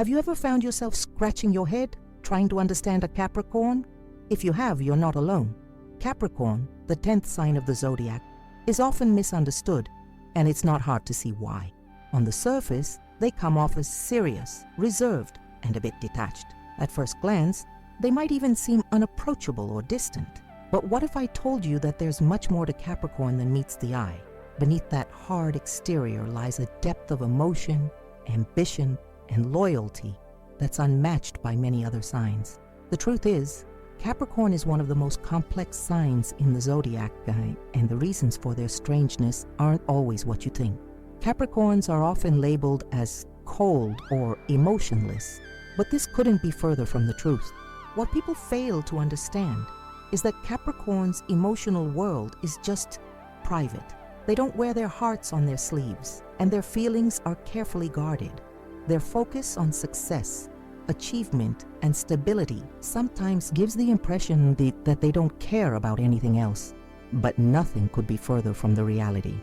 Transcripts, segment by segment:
Have you ever found yourself scratching your head, trying to understand a Capricorn? If you have, you're not alone. Capricorn, the 10th sign of the Zodiac, is often misunderstood, and it's not hard to see why. On the surface, they come off as serious, reserved, and a bit detached. At first glance, they might even seem unapproachable or distant. But what if I told you that there's much more to Capricorn than meets the eye? Beneath that hard exterior lies a depth of emotion, ambition, and loyalty that's unmatched by many other signs. The truth is, Capricorn is one of the most complex signs in the Zodiac, and the reasons for their strangeness aren't always what you think. Capricorns are often labeled as cold or emotionless, but this couldn't be further from the truth. What people fail to understand is that Capricorn's emotional world is just private. They don't wear their hearts on their sleeves, and their feelings are carefully guarded. Their focus on success, achievement, and stability sometimes gives the impression that they don't care about anything else. But nothing could be further from the reality.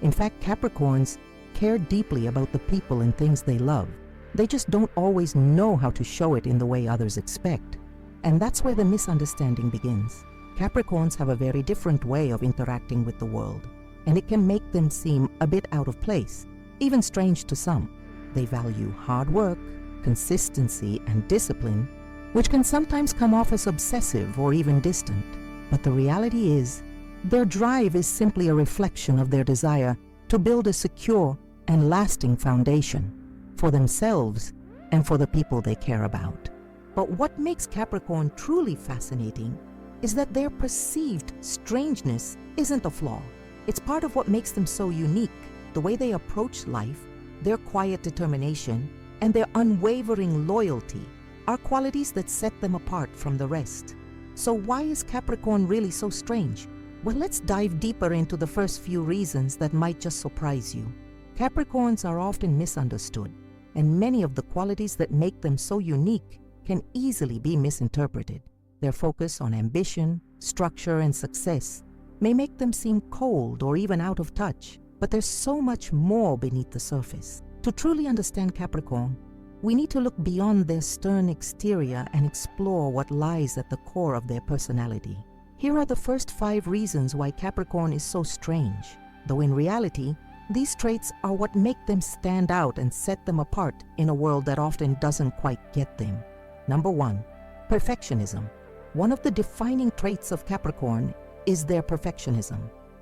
In fact, Capricorns care deeply about the people and things they love. They just don't always know how to show it in the way others expect. And that's where the misunderstanding begins. Capricorns have a very different way of interacting with the world, and it can make them seem a bit out of place, even strange to some. They value hard work, consistency, and discipline, which can sometimes come off as obsessive or even distant. But the reality is, their drive is simply a reflection of their desire to build a secure and lasting foundation for themselves and for the people they care about. But what makes Capricorn truly fascinating is that their perceived strangeness isn't a flaw. It's part of what makes them so unique. The way they approach life, their quiet determination, and their unwavering loyalty are qualities that set them apart from the rest. So why is Capricorn really so strange? Well, let's dive deeper into the first few reasons that might just surprise you. Capricorns are often misunderstood, and many of the qualities that make them so unique can easily be misinterpreted. Their focus on ambition, structure, and success may make them seem cold or even out of touch, but there's so much more beneath the surface. To truly understand Capricorn, we need to look beyond their stern exterior and explore what lies at the core of their personality. Here are the first 5 reasons why Capricorn is so strange, though in reality, these traits are what make them stand out and set them apart in a world that often doesn't quite get them. Number 1, perfectionism. One of the defining traits of Capricorn is their perfectionism.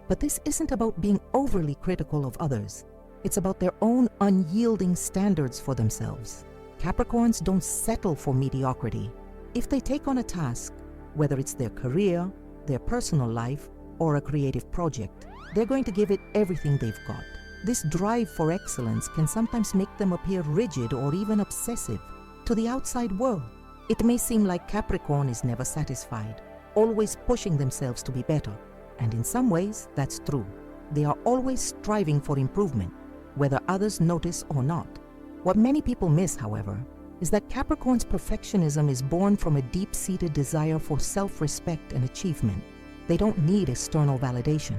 But this isn't about being overly critical of others. It's about their own unyielding standards for themselves. Capricorns don't settle for mediocrity. If they take on a task, whether it's their career, their personal life, or a creative project, they're going to give it everything they've got. This drive for excellence can sometimes make them appear rigid or even obsessive to the outside world. It may seem like Capricorn is never satisfied, always pushing themselves to be better. And in some ways, that's true. They are always striving for improvement, whether others notice or not. What many people miss, however, is that Capricorn's perfectionism is born from a deep-seated desire for self-respect and achievement. They don't need external validation.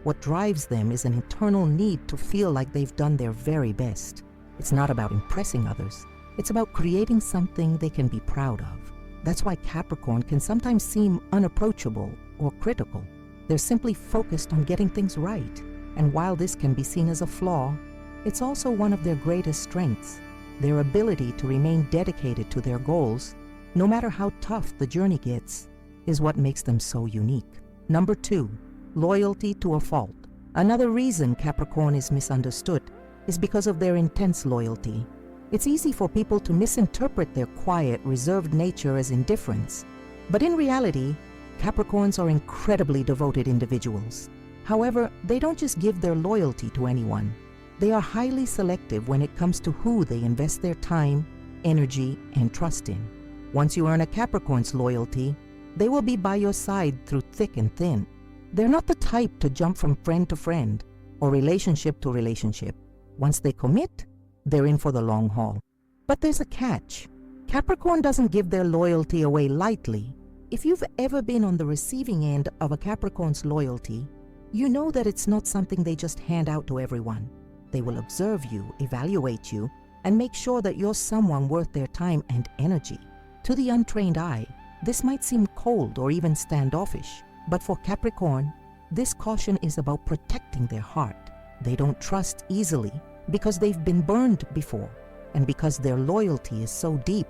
What drives them is an internal need to feel like they've done their very best. It's not about impressing others. It's about creating something they can be proud of. That's why Capricorn can sometimes seem unapproachable or critical. They're simply focused on getting things right. And while this can be seen as a flaw, it's also one of their greatest strengths. Their ability to remain dedicated to their goals, no matter how tough the journey gets, is what makes them so unique. Number 2, loyalty to a fault. Another reason Capricorn is misunderstood is because of their intense loyalty. It's easy for people to misinterpret their quiet, reserved nature as indifference. But in reality, Capricorns are incredibly devoted individuals. However, they don't just give their loyalty to anyone. They are highly selective when it comes to who they invest their time, energy, and trust in. Once you earn a Capricorn's loyalty, they will be by your side through thick and thin. They're not the type to jump from friend to friend or relationship to relationship. Once they commit, they're in for the long haul. But there's a catch. Capricorn doesn't give their loyalty away lightly. If you've ever been on the receiving end of a Capricorn's loyalty, you know that it's not something they just hand out to everyone. They will observe you, evaluate you, and make sure that you're someone worth their time and energy. To the untrained eye, this might seem cold or even standoffish, but for Capricorn, this caution is about protecting their heart. They don't trust easily because they've been burned before, and because their loyalty is so deep,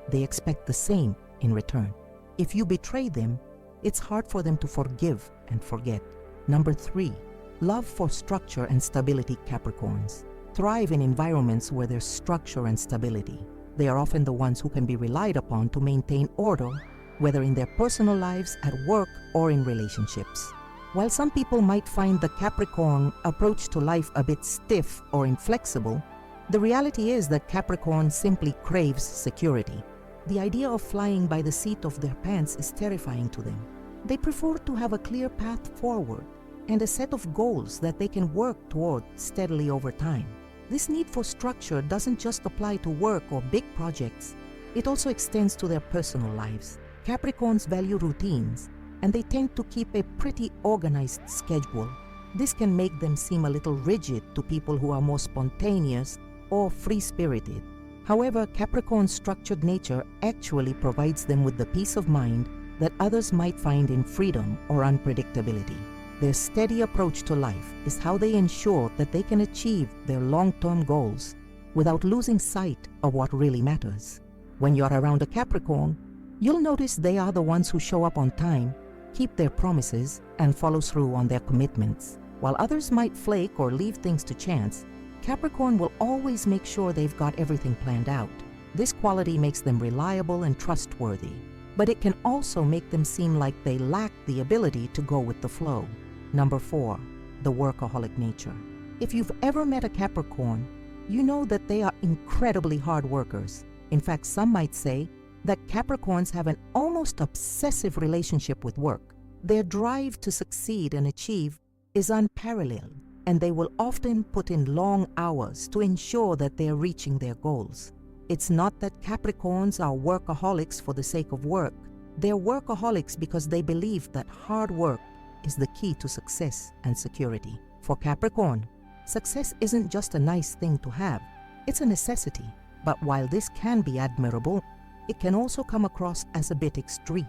they expect the same in return. If you betray them, it's hard for them to forgive and forget. Number 3, love for structure and stability. Capricorns thrive in environments where there's structure and stability. They are often the ones who can be relied upon to maintain order, whether in their personal lives, at work, or in relationships. While some people might find the Capricorn approach to life a bit stiff or inflexible, the reality is that Capricorn simply craves security. The idea of flying by the seat of their pants is terrifying to them. They prefer to have a clear path forward and a set of goals that they can work toward steadily over time. This need for structure doesn't just apply to work or big projects. It also extends to their personal lives. Capricorns value routines, and they tend to keep a pretty organized schedule. This can make them seem a little rigid to people who are more spontaneous or free-spirited. However, Capricorn's structured nature actually provides them with the peace of mind that others might find in freedom or unpredictability. Their steady approach to life is how they ensure that they can achieve their long-term goals without losing sight of what really matters. When you're around a Capricorn, you'll notice they are the ones who show up on time, keep their promises, and follow through on their commitments. While others might flake or leave things to chance, Capricorn will always make sure they've got everything planned out. This quality makes them reliable and trustworthy, but it can also make them seem like they lack the ability to go with the flow. Number 4, the workaholic nature. If you've ever met a Capricorn, you know that they are incredibly hard workers. In fact, some might say that Capricorns have an almost obsessive relationship with work. Their drive to succeed and achieve is unparalleled, and they will often put in long hours to ensure that they are reaching their goals. It's not that Capricorns are workaholics for the sake of work. They're workaholics because they believe that hard work is the key to success and security. For Capricorn, success isn't just a nice thing to have, it's a necessity. But while this can be admirable, it can also come across as a bit extreme.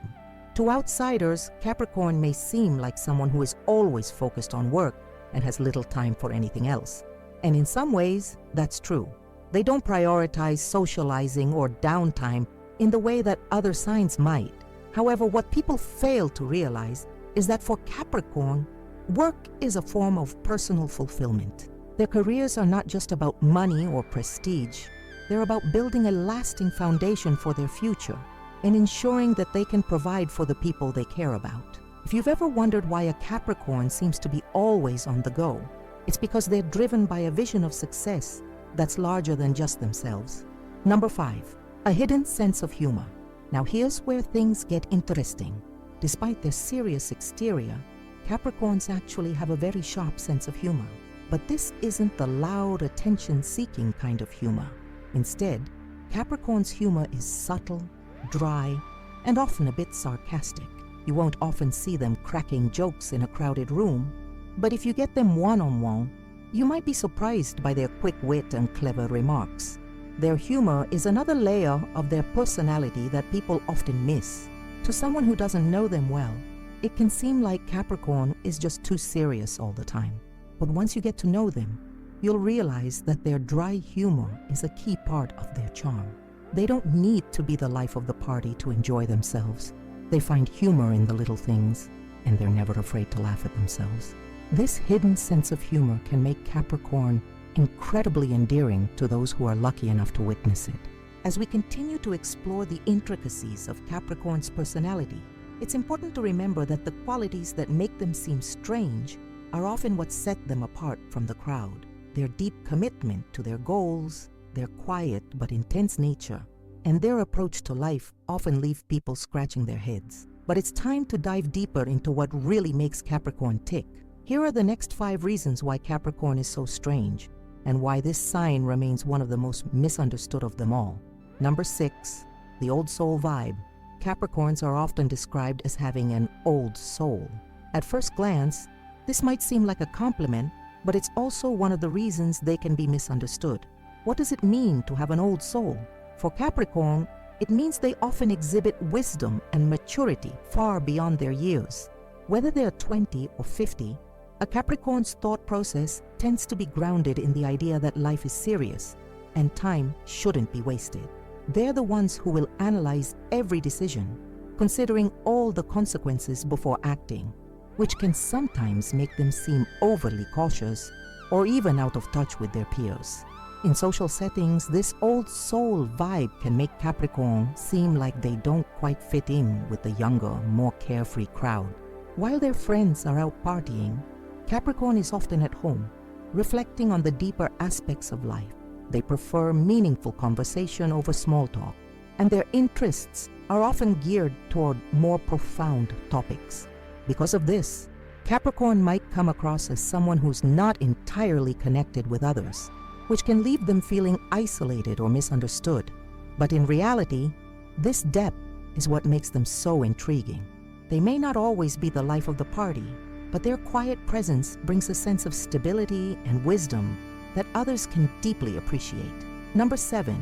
To outsiders, Capricorn may seem like someone who is always focused on work and has little time for anything else. And in some ways, that's true. They don't prioritize socializing or downtime in the way that other signs might. However, what people fail to realize is that for Capricorn, work is a form of personal fulfillment. Their careers are not just about money or prestige. They're about building a lasting foundation for their future and ensuring that they can provide for the people they care about. If you've ever wondered why a Capricorn seems to be always on the go, it's because they're driven by a vision of success that's larger than just themselves. Number 5, a hidden sense of humor. Now here's where things get interesting. Despite their serious exterior, Capricorns actually have a very sharp sense of humor. But this isn't the loud, attention-seeking kind of humor. Instead, Capricorn's humor is subtle, dry, and often a bit sarcastic. You won't often see them cracking jokes in a crowded room, but if you get them one-on-one, you might be surprised by their quick wit and clever remarks. Their humor is another layer of their personality that people often miss. To someone who doesn't know them well, it can seem like Capricorn is just too serious all the time. But once you get to know them, you'll realize that their dry humor is a key part of their charm. They don't need to be the life of the party to enjoy themselves. They find humor in the little things, and they're never afraid to laugh at themselves. This hidden sense of humor can make Capricorn incredibly endearing to those who are lucky enough to witness it. As we continue to explore the intricacies of Capricorn's personality, it's important to remember that the qualities that make them seem strange are often what set them apart from the crowd. Their deep commitment to their goals, their quiet but intense nature, and their approach to life often leave people scratching their heads. But it's time to dive deeper into what really makes Capricorn tick. Here are the next 5 reasons why Capricorn is so strange, and why this sign remains one of the most misunderstood of them all. Number 6, the old soul vibe. Capricorns are often described as having an old soul. At first glance, this might seem like a compliment, but it's also one of the reasons they can be misunderstood. What does it mean to have an old soul? For Capricorn, it means they often exhibit wisdom and maturity far beyond their years. Whether they're 20 or 50, a Capricorn's thought process tends to be grounded in the idea that life is serious and time shouldn't be wasted. They're the ones who will analyze every decision, considering all the consequences before acting, which can sometimes make them seem overly cautious or even out of touch with their peers. In social settings, this old soul vibe can make Capricorn seem like they don't quite fit in with the younger, more carefree crowd. While their friends are out partying, Capricorn is often at home, reflecting on the deeper aspects of life. They prefer meaningful conversation over small talk, and their interests are often geared toward more profound topics. Because of this, Capricorn might come across as someone who's not entirely connected with others, which can leave them feeling isolated or misunderstood. But in reality, this depth is what makes them so intriguing. They may not always be the life of the party, but their quiet presence brings a sense of stability and wisdom that others can deeply appreciate. Number 7,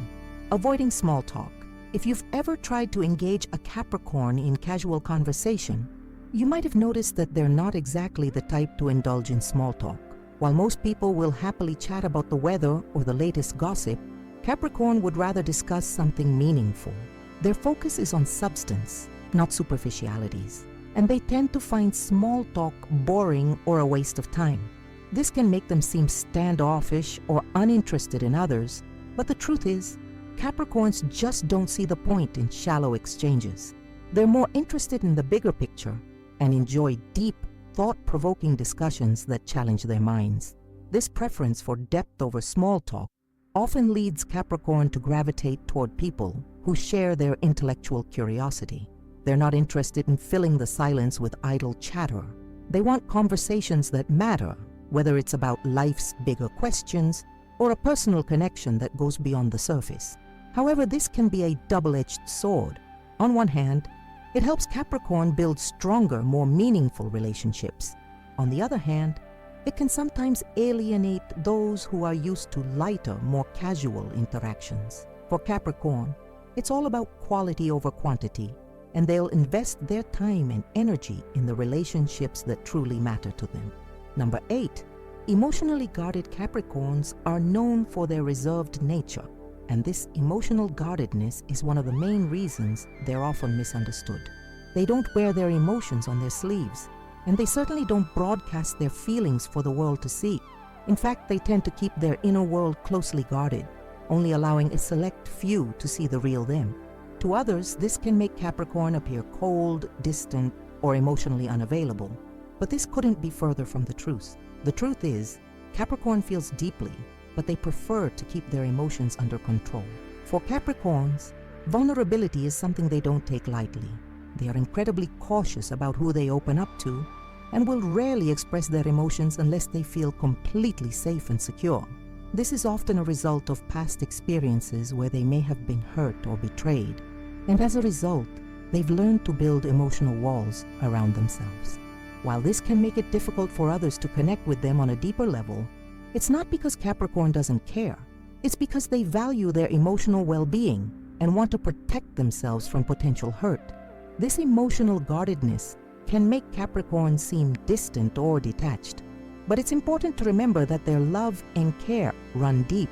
avoiding small talk. If you've ever tried to engage a Capricorn in casual conversation, you might have noticed that they're not exactly the type to indulge in small talk. While most people will happily chat about the weather or the latest gossip, Capricorn would rather discuss something meaningful. Their focus is on substance, not superficialities, and they tend to find small talk boring or a waste of time. This can make them seem standoffish or uninterested in others, but the truth is, Capricorns just don't see the point in shallow exchanges. They're more interested in the bigger picture and enjoy deep, thought-provoking discussions that challenge their minds. This preference for depth over small talk often leads Capricorn to gravitate toward people who share their intellectual curiosity. They're not interested in filling the silence with idle chatter. They want conversations that matter, whether it's about life's bigger questions or a personal connection that goes beyond the surface. However, this can be a double-edged sword. On one hand, it helps Capricorn build stronger, more meaningful relationships. On the other hand, it can sometimes alienate those who are used to lighter, more casual interactions. For Capricorn, it's all about quality over quantity, and they'll invest their time and energy in the relationships that truly matter to them. Number 8, emotionally guarded Capricorns are known for their reserved nature, and this emotional guardedness is one of the main reasons they're often misunderstood. They don't wear their emotions on their sleeves, and they certainly don't broadcast their feelings for the world to see. In fact, they tend to keep their inner world closely guarded, only allowing a select few to see the real them. To others, this can make Capricorn appear cold, distant, or emotionally unavailable. But this couldn't be further from the truth. The truth is, Capricorn feels deeply, but they prefer to keep their emotions under control. For Capricorns, vulnerability is something they don't take lightly. They are incredibly cautious about who they open up to and will rarely express their emotions unless they feel completely safe and secure. This is often a result of past experiences where they may have been hurt or betrayed, and as a result, they've learned to build emotional walls around themselves. While this can make it difficult for others to connect with them on a deeper level, it's not because Capricorn doesn't care. It's because they value their emotional well-being and want to protect themselves from potential hurt. This emotional guardedness can make Capricorn seem distant or detached, but it's important to remember that their love and care run deep.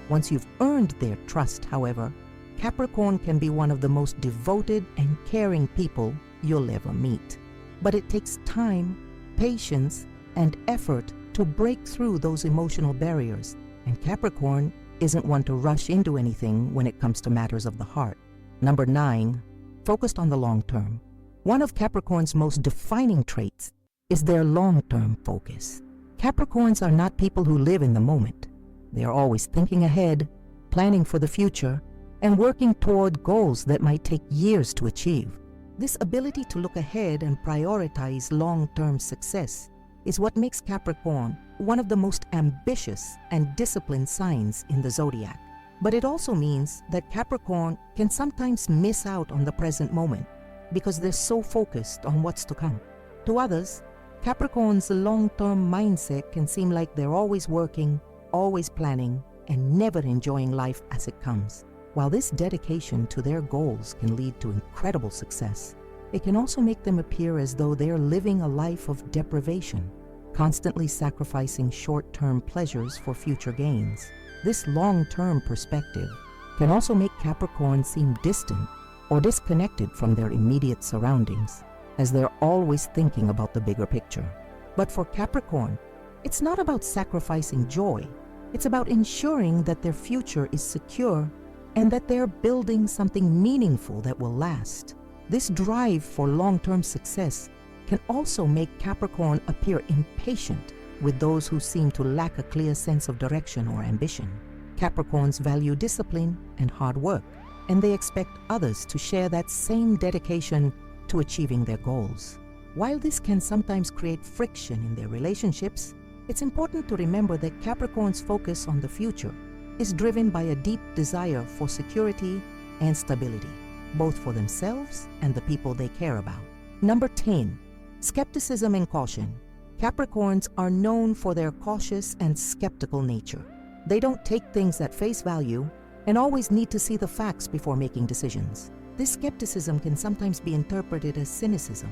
Once you've earned their trust, however, Capricorn can be one of the most devoted and caring people you'll ever meet. But it takes time, patience, and effort to break through those emotional barriers, and Capricorn isn't one to rush into anything when it comes to matters of the heart. Number 9, focused on the long term. One of Capricorn's most defining traits is their long-term focus. Capricorns are not people who live in the moment. They are always thinking ahead, planning for the future, and working toward goals that might take years to achieve. This ability to look ahead and prioritize long-term success is what makes Capricorn one of the most ambitious and disciplined signs in the zodiac. But it also means that Capricorn can sometimes miss out on the present moment because they're so focused on what's to come. To others, Capricorn's long-term mindset can seem like they're always working, always planning, and never enjoying life as it comes. While this dedication to their goals can lead to incredible success, it can also make them appear as though they're living a life of deprivation, constantly sacrificing short-term pleasures for future gains. This long-term perspective can also make Capricorn seem distant or disconnected from their immediate surroundings, as they're always thinking about the bigger picture. But for Capricorn, it's not about sacrificing joy. It's about ensuring that their future is secure and that they're building something meaningful that will last. This drive for long-term success can also make Capricorn appear impatient with those who seem to lack a clear sense of direction or ambition. Capricorns value discipline and hard work, and they expect others to share that same dedication to achieving their goals. While this can sometimes create friction in their relationships, it's important to remember that Capricorn's focus on the future is driven by a deep desire for security and stability, both for themselves and the people they care about. Number 10. Skepticism and caution. Capricorns are known for their cautious and skeptical nature. They don't take things at face value and always need to see the facts before making decisions. This skepticism can sometimes be interpreted as cynicism,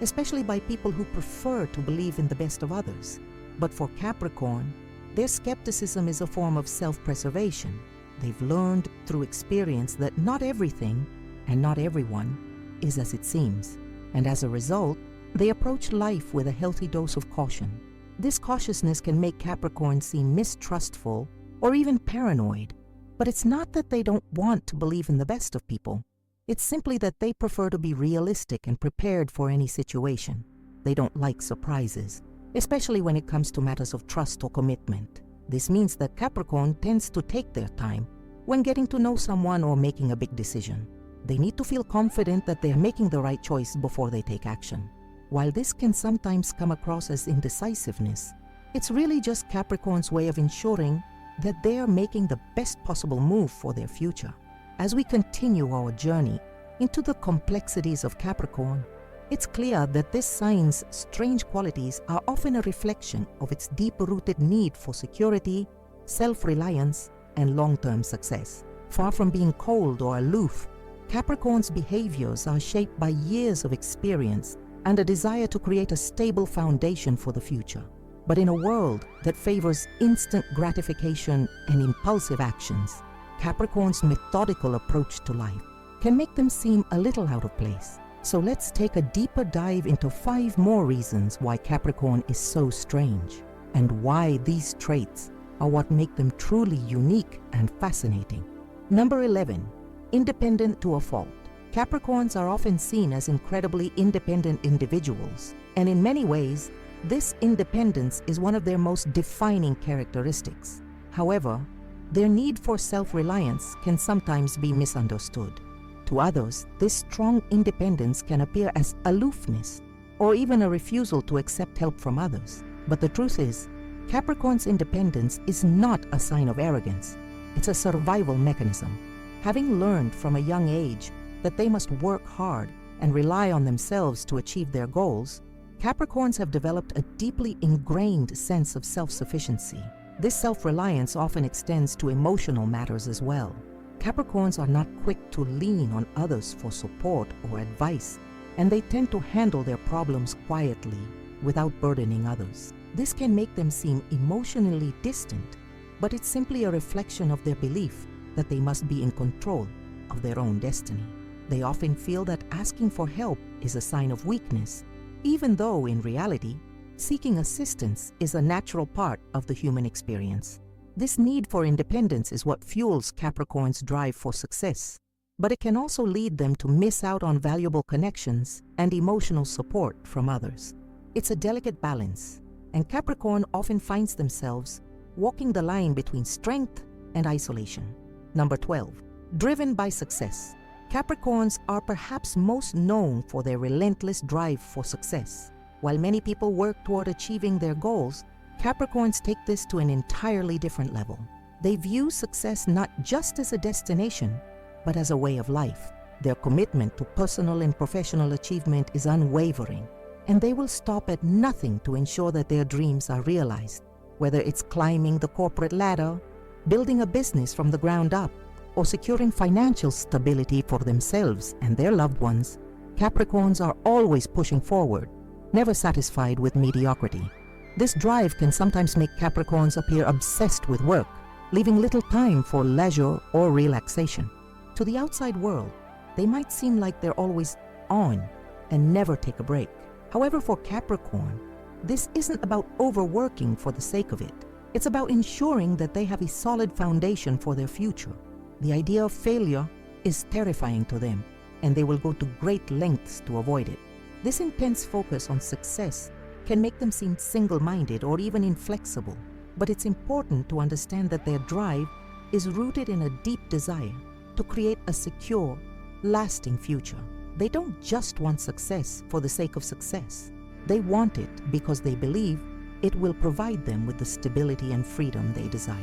especially by people who prefer to believe in the best of others. But for Capricorn, their skepticism is a form of self-preservation. They've learned through experience that not everything and not everyone is as it seems, and as a result, they approach life with a healthy dose of caution. This cautiousness can make Capricorn seem mistrustful or even paranoid, but it's not that they don't want to believe in the best of people. It's simply that they prefer to be realistic and prepared for any situation. They don't like surprises, especially when it comes to matters of trust or commitment. This means that Capricorn tends to take their time when getting to know someone or making a big decision. They need to feel confident that they're making the right choice before they take action. While this can sometimes come across as indecisiveness, it's really just Capricorn's way of ensuring that they're making the best possible move for their future. As we continue our journey into the complexities of Capricorn, it's clear that this sign's strange qualities are often a reflection of its deep-rooted need for security, self-reliance, and long-term success. Far from being cold or aloof, Capricorn's behaviors are shaped by years of experience and a desire to create a stable foundation for the future. But in a world that favors instant gratification and impulsive actions, Capricorn's methodical approach to life can make them seem a little out of place. So let's take a deeper dive into 5 more reasons why Capricorn is so strange, and why these traits are what make them truly unique and fascinating. Number 11. Independent to a fault. Capricorns are often seen as incredibly independent individuals, and in many ways, this independence is one of their most defining characteristics. However, their need for self-reliance can sometimes be misunderstood. To others, this strong independence can appear as aloofness or even a refusal to accept help from others. But the truth is, Capricorn's independence is not a sign of arrogance. It's a survival mechanism. Having learned from a young age that they must work hard and rely on themselves to achieve their goals, Capricorns have developed a deeply ingrained sense of self-sufficiency. This self-reliance often extends to emotional matters as well. Capricorns are not quick to lean on others for support or advice, and they tend to handle their problems quietly without burdening others. This can make them seem emotionally distant, but it's simply a reflection of their belief that they must be in control of their own destiny. They often feel that asking for help is a sign of weakness, even though in reality, seeking assistance is a natural part of the human experience. This need for independence is what fuels Capricorn's drive for success, but it can also lead them to miss out on valuable connections and emotional support from others. It's a delicate balance, and Capricorn often finds themselves walking the line between strength and isolation. Number 12. Driven by success. Capricorns are perhaps most known for their relentless drive for success. While many people work toward achieving their goals, Capricorns take this to an entirely different level. They view success not just as a destination, but as a way of life. Their commitment to personal and professional achievement is unwavering, and they will stop at nothing to ensure that their dreams are realized. Whether it's climbing the corporate ladder, building a business from the ground up, or securing financial stability for themselves and their loved ones, Capricorns are always pushing forward, never satisfied with mediocrity. This drive can sometimes make Capricorns appear obsessed with work, leaving little time for leisure or relaxation. To the outside world, they might seem like they're always on and never take a break. However, for Capricorn, this isn't about overworking for the sake of it. It's about ensuring that they have a solid foundation for their future. The idea of failure is terrifying to them, and they will go to great lengths to avoid it. This intense focus on success can make them seem single-minded or even inflexible, but it's important to understand that their drive is rooted in a deep desire to create a secure, lasting future. They don't just want success for the sake of success. They want it because they believe it will provide them with the stability and freedom they desire.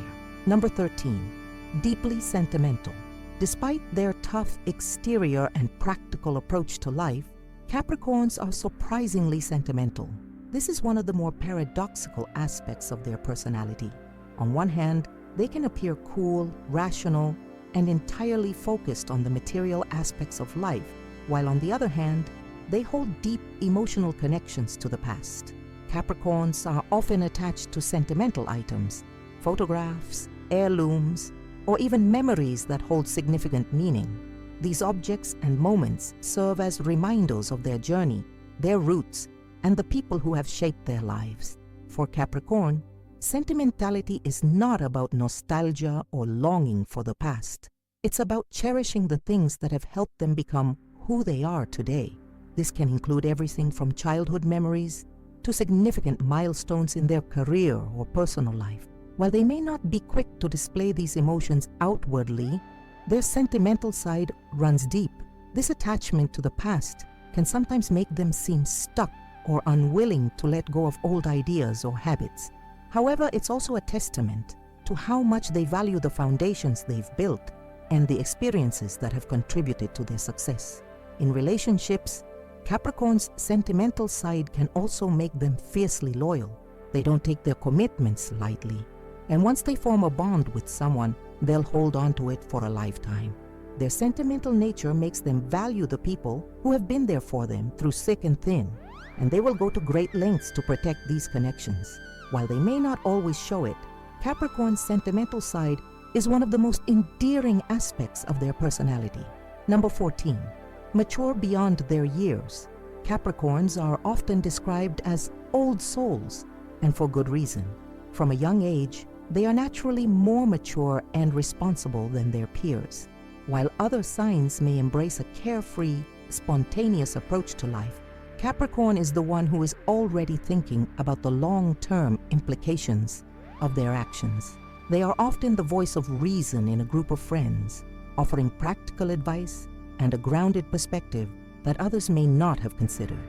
Number 13, deeply sentimental. Despite their tough exterior and practical approach to life, Capricorns are surprisingly sentimental. This is one of the more paradoxical aspects of their personality. On one hand, they can appear cool, rational, and entirely focused on the material aspects of life, while on the other hand, they hold deep emotional connections to the past. Capricorns are often attached to sentimental items, photographs, heirlooms, or even memories that hold significant meaning. These objects and moments serve as reminders of their journey, their roots, and the people who have shaped their lives. For Capricorn, sentimentality is not about nostalgia or longing for the past. It's about cherishing the things that have helped them become who they are today. This can include everything from childhood memories to significant milestones in their career or personal life. While they may not be quick to display these emotions outwardly, their sentimental side runs deep. This attachment to the past can sometimes make them seem stuck or unwilling to let go of old ideas or habits. However, it's also a testament to how much they value the foundations they've built and the experiences that have contributed to their success. In relationships, Capricorn's sentimental side can also make them fiercely loyal. They don't take their commitments lightly, and once they form a bond with someone, they'll hold on to it for a lifetime. Their sentimental nature makes them value the people who have been there for them through thick and thin, and they will go to great lengths to protect these connections. While they may not always show it, Capricorn's sentimental side is one of the most endearing aspects of their personality. Number 14, mature beyond their years. Capricorns are often described as old souls, and for good reason. From a young age, they are naturally more mature and responsible than their peers. While other signs may embrace a carefree, spontaneous approach to life, Capricorn is the one who is already thinking about the long-term implications of their actions. They are often the voice of reason in a group of friends, offering practical advice and a grounded perspective that others may not have considered.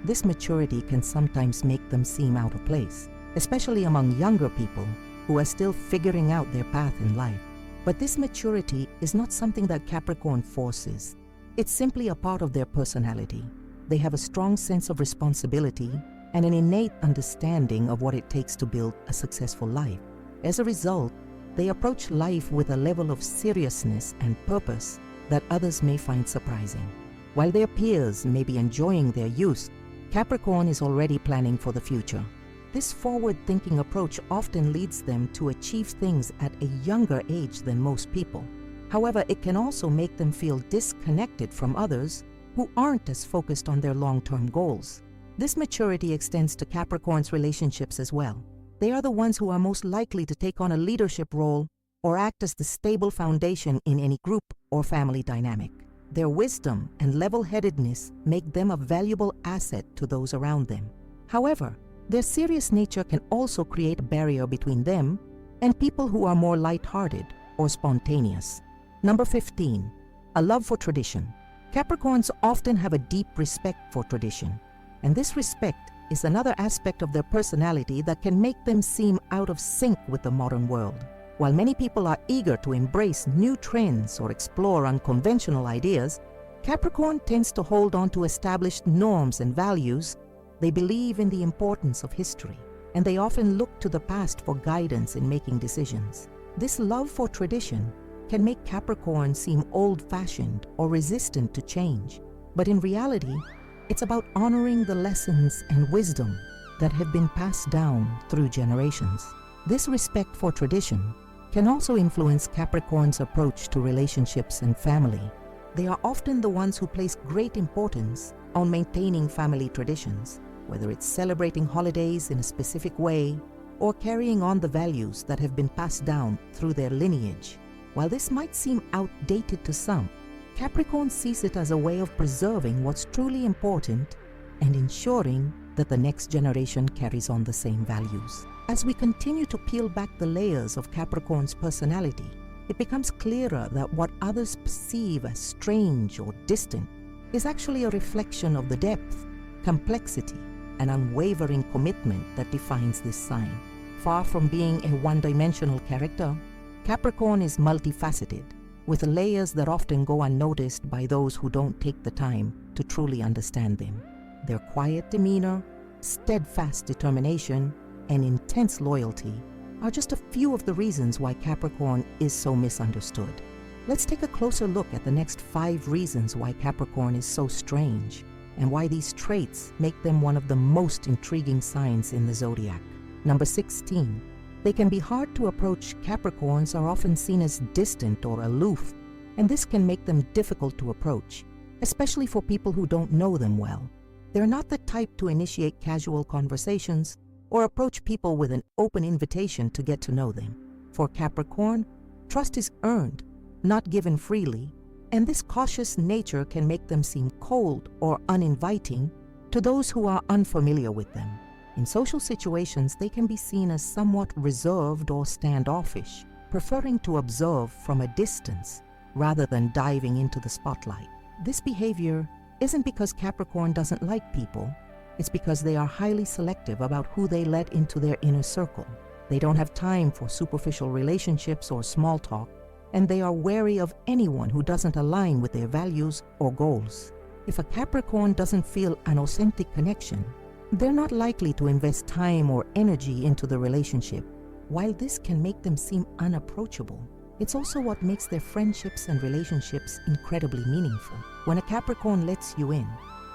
This maturity can sometimes make them seem out of place, especially among younger people who are still figuring out their path in life. But this maturity is not something that Capricorn forces. It's simply a part of their personality. They have a strong sense of responsibility and an innate understanding of what it takes to build a successful life. As a result, they approach life with a level of seriousness and purpose that others may find surprising. While their peers may be enjoying their youth, Capricorn is already planning for the future. This forward-thinking approach often leads them to achieve things at a younger age than most people. However, it can also make them feel disconnected from others who aren't as focused on their long-term goals. This maturity extends to Capricorn's relationships as well. They are the ones who are most likely to take on a leadership role or act as the stable foundation in any group or family dynamic. Their wisdom and level-headedness make them a valuable asset to those around them. However, their serious nature can also create a barrier between them and people who are more light-hearted or spontaneous. Number 15, a love for tradition. Capricorns often have a deep respect for tradition, and this respect is another aspect of their personality that can make them seem out of sync with the modern world. While many people are eager to embrace new trends or explore unconventional ideas, Capricorn tends to hold on to established norms and values. They believe in the importance of history, and they often look to the past for guidance in making decisions. This love for tradition can make Capricorn seem old-fashioned or resistant to change, but in reality, it's about honoring the lessons and wisdom that have been passed down through generations. This respect for tradition can also influence Capricorn's approach to relationships and family. They are often the ones who place great importance on maintaining family traditions, whether it's celebrating holidays in a specific way or carrying on the values that have been passed down through their lineage. While this might seem outdated to some, Capricorn sees it as a way of preserving what's truly important and ensuring that the next generation carries on the same values. As we continue to peel back the layers of Capricorn's personality, it becomes clearer that what others perceive as strange or distant is actually a reflection of the depth, complexity, and unwavering commitment that defines this sign. Far from being a one-dimensional character, Capricorn is multifaceted, with layers that often go unnoticed by those who don't take the time to truly understand them. Their quiet demeanor, steadfast determination, and intense loyalty are just a few of the reasons why Capricorn is so misunderstood. Let's take a closer look at the next 5 reasons why Capricorn is so strange, and why these traits make them one of the most intriguing signs in the zodiac. Number 16. They can be hard to approach. Capricorns are often seen as distant or aloof, and this can make them difficult to approach, especially for people who don't know them well. They're not the type to initiate casual conversations or approach people with an open invitation to get to know them. For Capricorn, trust is earned, not given freely, and this cautious nature can make them seem cold or uninviting to those who are unfamiliar with them. In social situations, they can be seen as somewhat reserved or standoffish, preferring to observe from a distance rather than diving into the spotlight. This behavior isn't because Capricorn doesn't like people, it's because they are highly selective about who they let into their inner circle. They don't have time for superficial relationships or small talk, and they are wary of anyone who doesn't align with their values or goals. If a Capricorn doesn't feel an authentic connection, they're not likely to invest time or energy into the relationship. While this can make them seem unapproachable, it's also what makes their friendships and relationships incredibly meaningful. When a Capricorn lets you in,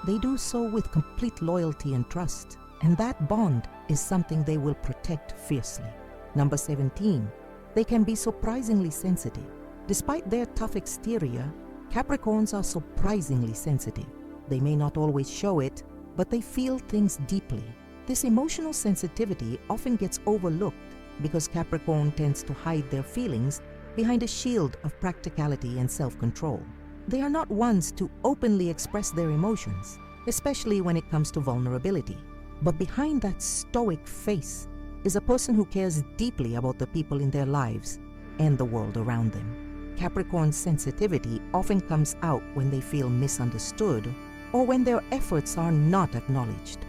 they do so with complete loyalty and trust, and that bond is something they will protect fiercely. Number 17. They can be surprisingly sensitive. Despite their tough exterior, Capricorns are surprisingly sensitive. They may not always show it, but they feel things deeply. This emotional sensitivity often gets overlooked because Capricorn tends to hide their feelings behind a shield of practicality and self-control. They are not ones to openly express their emotions, especially when it comes to vulnerability. But behind that stoic face is a person who cares deeply about the people in their lives and the world around them. Capricorn's sensitivity often comes out when they feel misunderstood or when their efforts are not acknowledged.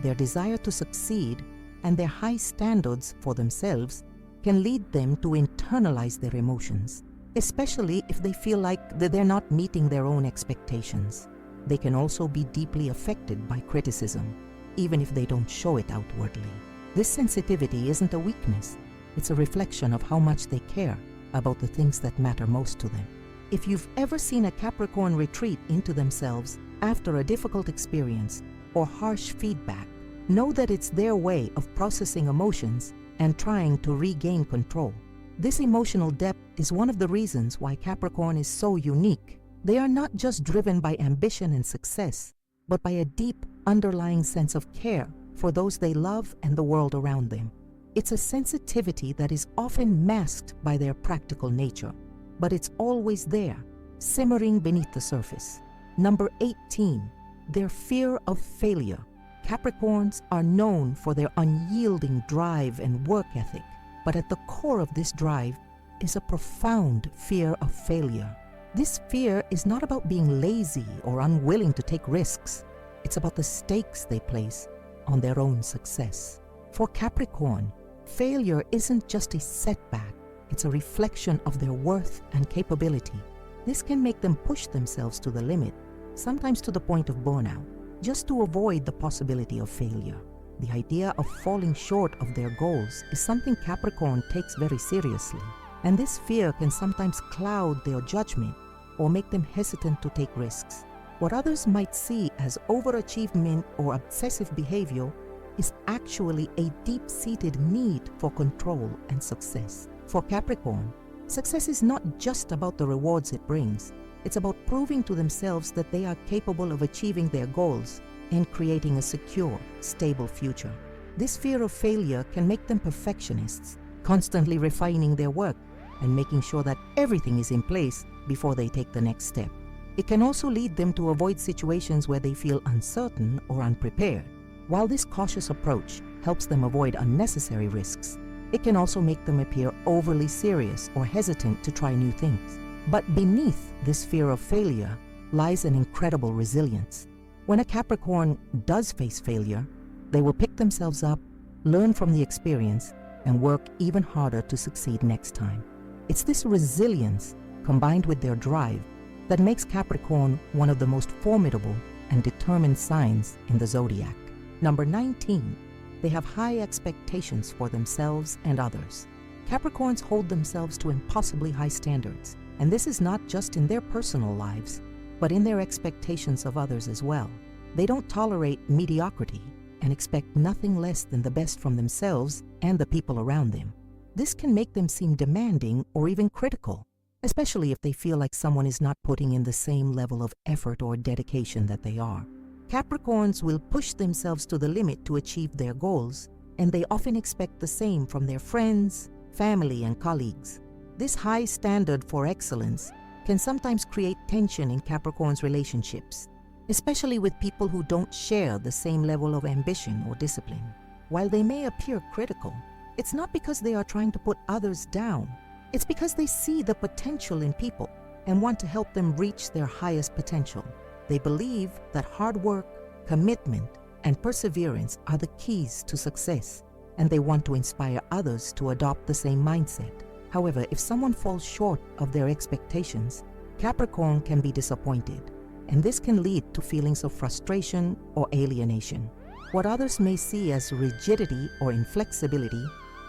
Their desire to succeed and their high standards for themselves can lead them to internalize their emotions, especially if they feel like they're not meeting their own expectations. They can also be deeply affected by criticism, even if they don't show it outwardly. This sensitivity isn't a weakness, it's a reflection of how much they care about the things that matter most to them. If you've ever seen a Capricorn retreat into themselves after a difficult experience or harsh feedback, know that it's their way of processing emotions and trying to regain control. This emotional depth is one of the reasons why Capricorn is so unique. They are not just driven by ambition and success, but by a deep underlying sense of care for those they love and the world around them. It's a sensitivity that is often masked by their practical nature, but it's always there, simmering beneath the surface. Number 18, their fear of failure. Capricorns are known for their unyielding drive and work ethic, but at the core of this drive is a profound fear of failure. This fear is not about being lazy or unwilling to take risks. It's about the stakes they place on their own success. For Capricorn, failure isn't just a setback, it's a reflection of their worth and capability. This can make them push themselves to the limit, sometimes to the point of burnout, just to avoid the possibility of failure. The idea of falling short of their goals is something Capricorn takes very seriously. and this fear can sometimes cloud their judgment or make them hesitant to take risks. What others might see as overachievement or obsessive behavior is actually a deep-seated need for control and success. For Capricorn, success is not just about the rewards it brings. It's about proving to themselves that they are capable of achieving their goals and creating a secure, stable future. This fear of failure can make them perfectionists, constantly refining their work and making sure that everything is in place before they take the next step. It can also lead them to avoid situations where they feel uncertain or unprepared. While this cautious approach helps them avoid unnecessary risks, it can also make them appear overly serious or hesitant to try new things. But beneath this fear of failure lies an incredible resilience. When a Capricorn does face failure, they will pick themselves up, learn from the experience, and work even harder to succeed next time. It's this resilience, combined with their drive, that makes Capricorn one of the most formidable and determined signs in the zodiac. Number 19, they have high expectations for themselves and others. Capricorns hold themselves to impossibly high standards, and this is not just in their personal lives, but in their expectations of others as well. They don't tolerate mediocrity and expect nothing less than the best from themselves and the people around them. This can make them seem demanding or even critical, especially if they feel like someone is not putting in the same level of effort or dedication that they are. Capricorns will push themselves to the limit to achieve their goals, and they often expect the same from their friends, family, and colleagues. This high standard for excellence can sometimes create tension in Capricorn's relationships, especially with people who don't share the same level of ambition or discipline. While they may appear critical, it's not because they are trying to put others down. It's because they see the potential in people and want to help them reach their highest potential. They believe that hard work, commitment, and perseverance are the keys to success, and they want to inspire others to adopt the same mindset. However, if someone falls short of their expectations, Capricorn can be disappointed, and this can lead to feelings of frustration or alienation. What others may see as rigidity or inflexibility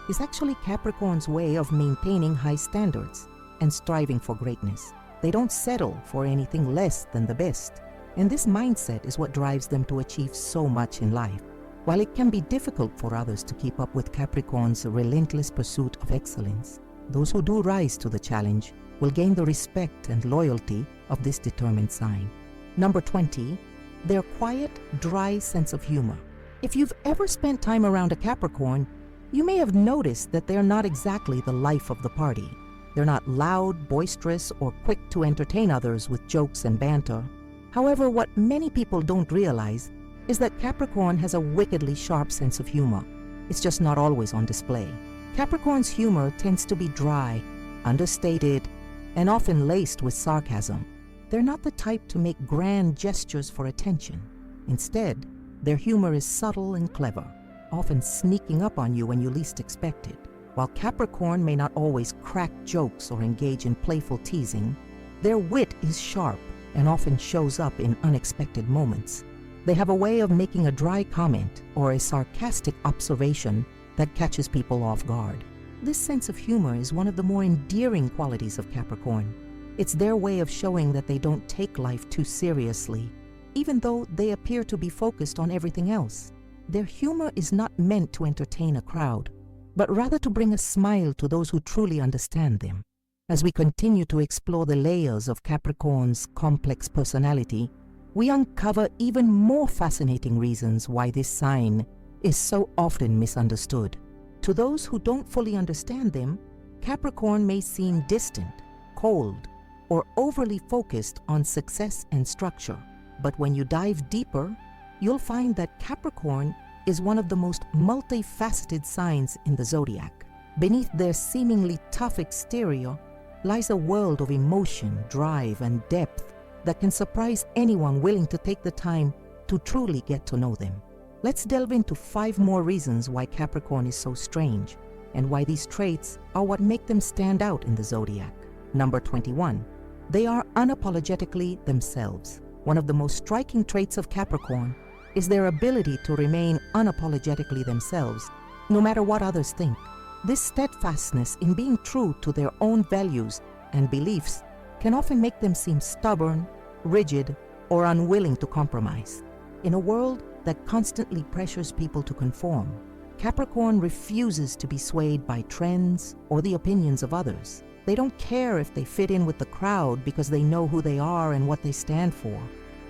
is actually Capricorn's way of maintaining high standards and striving for greatness. They don't settle for anything less than the best, and this mindset is what drives them to achieve so much in life. While it can be difficult for others to keep up with Capricorn's relentless pursuit of excellence, those who do rise to the challenge will gain the respect and loyalty of this determined sign. Number 20, their quiet, dry sense of humor. If you've ever spent time around a Capricorn, you may have noticed that they're not exactly the life of the party. They're not loud, boisterous, or quick to entertain others with jokes and banter. However, what many people don't realize is that Capricorn has a wickedly sharp sense of humor. It's just not always on display. Capricorn's humor tends to be dry, understated, and often laced with sarcasm. They're not the type to make grand gestures for attention. Instead, their humor is subtle and clever, often sneaking up on you when you least expect it. While Capricorn may not always crack jokes or engage in playful teasing, their wit is sharp and often shows up in unexpected moments. They have a way of making a dry comment or a sarcastic observation that catches people off guard. This sense of humor is one of the more endearing qualities of Capricorn. It's their way of showing that they don't take life too seriously, even though they appear to be focused on everything else. Their humor is not meant to entertain a crowd, but rather to bring a smile to those who truly understand them. As we continue to explore the layers of Capricorn's complex personality, we uncover even more fascinating reasons why this sign is so often misunderstood. To those who don't fully understand them, Capricorn may seem distant, cold, or overly focused on success and structure. But when you dive deeper, you'll find that Capricorn is one of the most multifaceted signs in the zodiac. Beneath their seemingly tough exterior lies a world of emotion, drive, and depth that can surprise anyone willing to take the time to truly get to know them. Let's delve into 5 more reasons why Capricorn is so strange and why these traits are what make them stand out in the zodiac. Number 21. They are unapologetically themselves. One of the most striking traits of Capricorn is their ability to remain unapologetically themselves, no matter what others think. This steadfastness in being true to their own values and beliefs can often make them seem stubborn, rigid, or unwilling to compromise. In a world that constantly pressures people to conform, Capricorn refuses to be swayed by trends or the opinions of others. They don't care if they fit in with the crowd because they know who they are and what they stand for.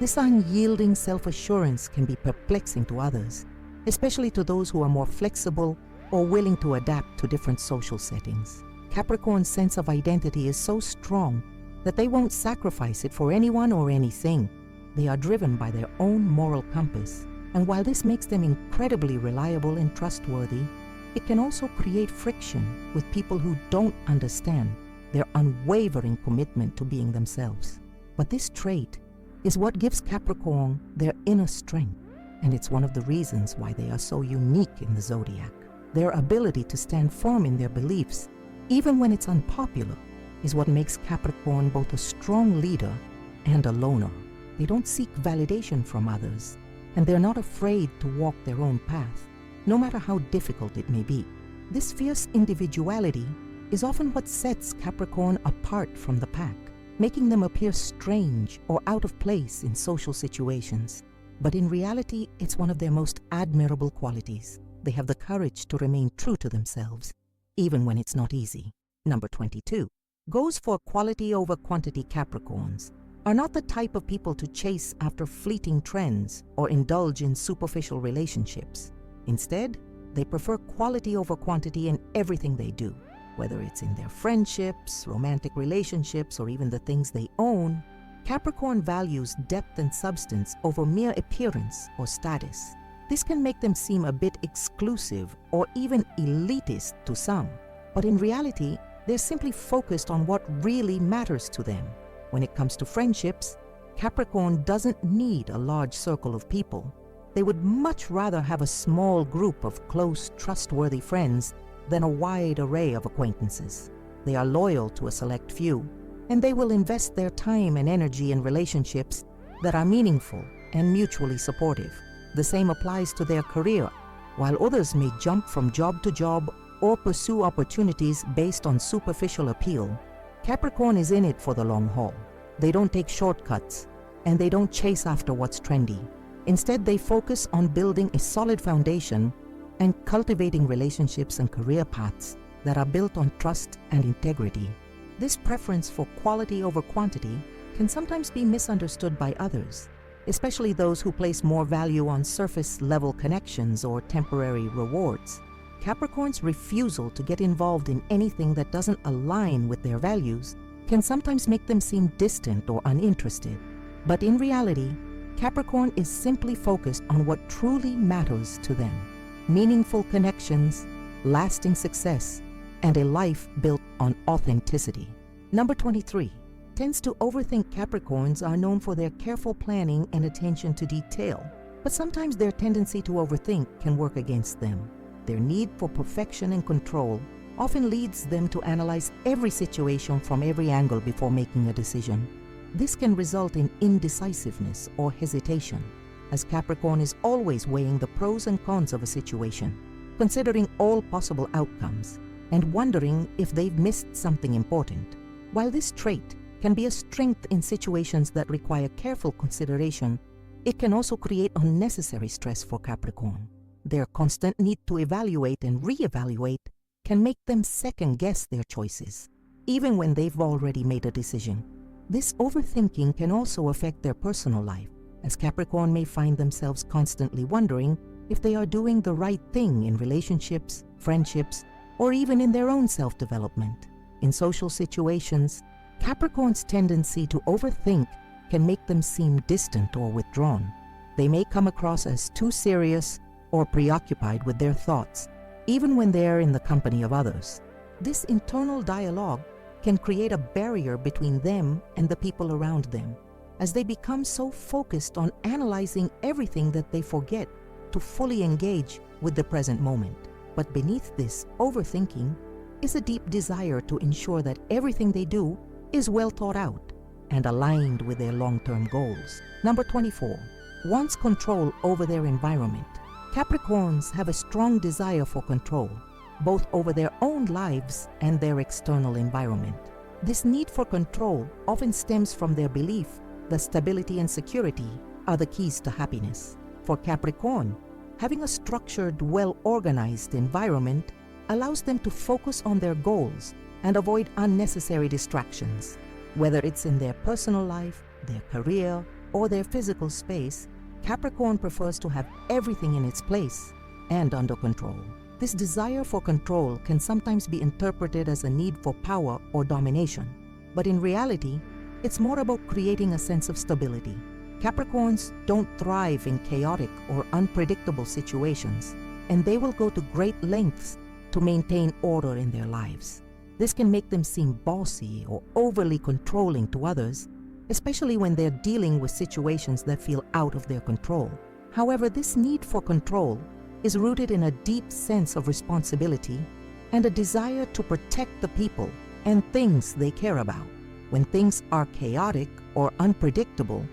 This unyielding self-assurance can be perplexing to others, especially to those who are more flexible or willing to adapt to different social settings. Capricorn's sense of identity is so strong that they won't sacrifice it for anyone or anything. They are driven by their own moral compass, and while this makes them incredibly reliable and trustworthy, it can also create friction with people who don't understand their unwavering commitment to being themselves. But this trait is what gives Capricorn their inner strength, and it's one of the reasons why they are so unique in the zodiac. Their ability to stand firm in their beliefs, even when it's unpopular, is what makes Capricorn both a strong leader and a loner. They don't seek validation from others, and they're not afraid to walk their own path, no matter how difficult it may be. This fierce individuality is often what sets Capricorn apart from the pack, making them appear strange or out of place in social situations. But in reality, it's one of their most admirable qualities. They have the courage to remain true to themselves, even when it's not easy. Number 22 goes for quality over quantity. Capricorns are not the type of people to chase after fleeting trends or indulge in superficial relationships. Instead, they prefer quality over quantity in everything they do. Whether it's in their friendships, romantic relationships, or even the things they own, Capricorn values depth and substance over mere appearance or status. This can make them seem a bit exclusive or even elitist to some, but in reality, they're simply focused on what really matters to them. When it comes to friendships, Capricorn doesn't need a large circle of people. They would much rather have a small group of close, trustworthy friends than a wide array of acquaintances. They are loyal to a select few, and they will invest their time and energy in relationships that are meaningful and mutually supportive. The same applies to their career. While others may jump from job to job or pursue opportunities based on superficial appeal, Capricorn is in it for the long haul. They don't take shortcuts, and they don't chase after what's trendy. Instead, they focus on building a solid foundation and cultivating relationships and career paths that are built on trust and integrity. This preference for quality over quantity can sometimes be misunderstood by others, especially those who place more value on surface-level connections or temporary rewards. Capricorn's refusal to get involved in anything that doesn't align with their values can sometimes make them seem distant or uninterested. But in reality, Capricorn is simply focused on what truly matters to them: meaningful connections, lasting success, and a life built on authenticity. Number 23 tends to overthink. Capricorns are known for their careful planning and attention to detail, but sometimes their tendency to overthink can work against them. Their need for perfection and control often leads them to analyze every situation from every angle before making a decision. This can result in indecisiveness or hesitation, as Capricorn is always weighing the pros and cons of a situation, considering all possible outcomes, and wondering if they've missed something important. While this trait can be a strength in situations that require careful consideration, it can also create unnecessary stress for Capricorn. Their constant need to evaluate and reevaluate can make them second-guess their choices, even when they've already made a decision. This overthinking can also affect their personal life, as Capricorn may find themselves constantly wondering if they are doing the right thing in relationships, friendships, or even in their own self-development. In social situations, Capricorn's tendency to overthink can make them seem distant or withdrawn. They may come across as too serious or preoccupied with their thoughts, even when they're in the company of others. This internal dialogue can create a barrier between them and the people around them, as they become so focused on analyzing everything that they forget to fully engage with the present moment. But beneath this overthinking is a deep desire to ensure that everything they do is well thought out and aligned with their long-term goals. Number 24 wants control over their environment. Capricorns have a strong desire for control. both over their own lives and their external environment. This need for control often stems from their belief that stability and security are the keys to happiness. For Capricorn, having a structured, well-organized environment allows them to focus on their goals and avoid unnecessary distractions. Whether it's in their personal life, their career, or their physical space, Capricorn prefers to have everything in its place and under control. This desire for control can sometimes be interpreted as a need for power or domination, but in reality, it's more about creating a sense of stability. Capricorns don't thrive in chaotic or unpredictable situations, and they will go to great lengths to maintain order in their lives. This can make them seem bossy or overly controlling to others, especially when they're dealing with situations that feel out of their control. However, this need for control is rooted in a deep sense of responsibility and a desire to protect the people and things they care about. When things are chaotic or unpredictable,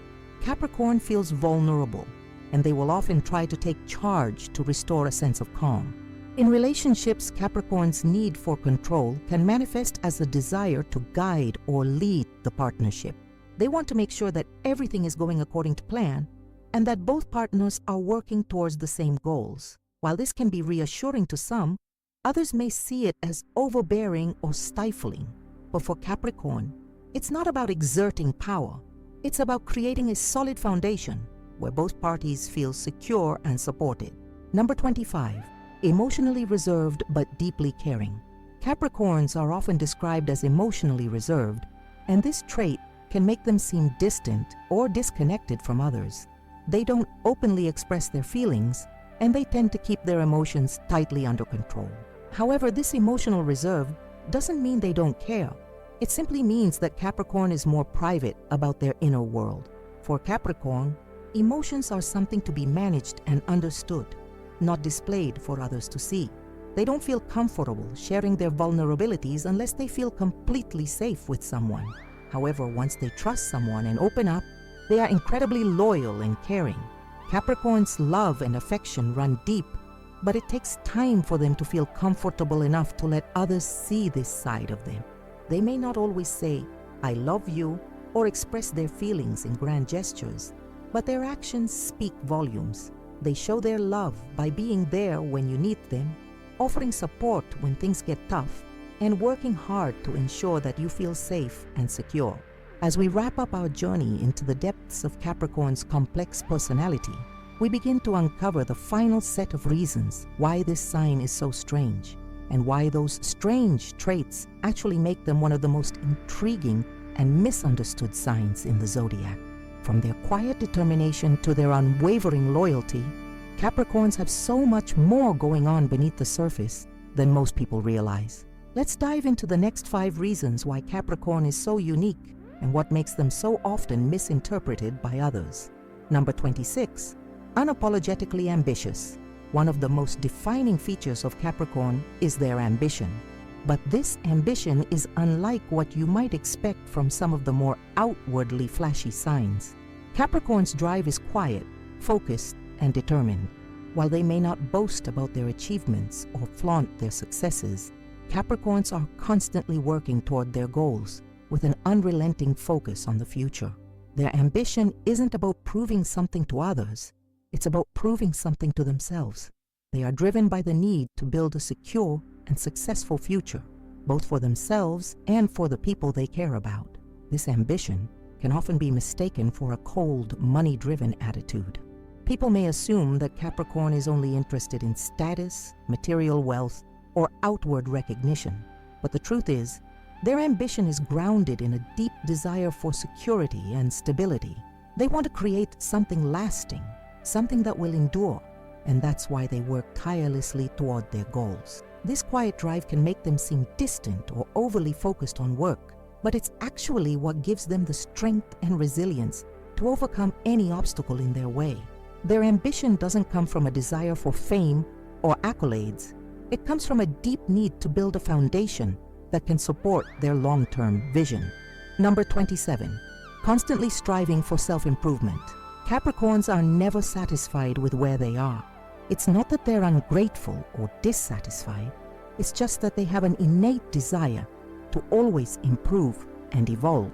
Capricorn feels vulnerable, and they will often try to take charge to restore a sense of calm. In relationships, Capricorn's need for control can manifest as a desire to guide or lead the partnership. They want to make sure that everything is going according to plan and that both partners are working towards the same goals. While this can be reassuring to some, others may see it as overbearing or stifling. But for Capricorn, it's not about exerting power. It's about creating a solid foundation where both parties feel secure and supported. Number 25. Emotionally reserved but deeply caring. Capricorns are often described as emotionally reserved, and this trait can make them seem distant or disconnected from others. They don't openly express their feelings, and they tend to keep their emotions tightly under control. However, this emotional reserve doesn't mean they don't care. It simply means that Capricorn is more private about their inner world. For Capricorn, emotions are something to be managed and understood, not displayed for others to see. They don't feel comfortable sharing their vulnerabilities unless they feel completely safe with someone. However, once they trust someone and open up, they are incredibly loyal and caring. Capricorns' love and affection run deep, but it takes time for them to feel comfortable enough to let others see this side of them. They may not always say, "I love you," or express their feelings in grand gestures, but their actions speak volumes. They show their love by being there when you need them, offering support when things get tough, and working hard to ensure that you feel safe and secure. As we wrap up our journey into the depths of Capricorn's complex personality, we begin to uncover the final set of reasons why this sign is so strange, and why those strange traits actually make them one of the most intriguing and misunderstood signs in the zodiac. From their quiet determination to their unwavering loyalty, Capricorns have so much more going on beneath the surface than most people realize. Let's dive into the next 5 reasons why Capricorn is so unique and what makes them so often misinterpreted by others. Number 26. Unapologetically ambitious. One of the most defining features of Capricorn is their ambition. But this ambition is unlike what you might expect from some of the more outwardly flashy signs. Capricorn's drive is quiet, focused, and determined. While they may not boast about their achievements or flaunt their successes, Capricorns are constantly working toward their goals with an unrelenting focus on the future. Their ambition isn't about proving something to others, it's about proving something to themselves. They are driven by the need to build a secure and successful future, both for themselves and for the people they care about. This ambition can often be mistaken for a cold, money-driven attitude. People may assume that Capricorn is only interested in status, material wealth, or outward recognition, but the truth is, their ambition is grounded in a deep desire for security and stability. They want to create something lasting, something that will endure, and that's why they work tirelessly toward their goals. This quiet drive can make them seem distant or overly focused on work, but it's actually what gives them the strength and resilience to overcome any obstacle in their way. Their ambition doesn't come from a desire for fame or accolades. It comes from a deep need to build a foundation that can support their long-term vision. Number 27. Constantly striving for self-improvement. Capricorns are never satisfied with where they are. It's not that they're ungrateful or dissatisfied. It's just that they have an innate desire to always improve and evolve.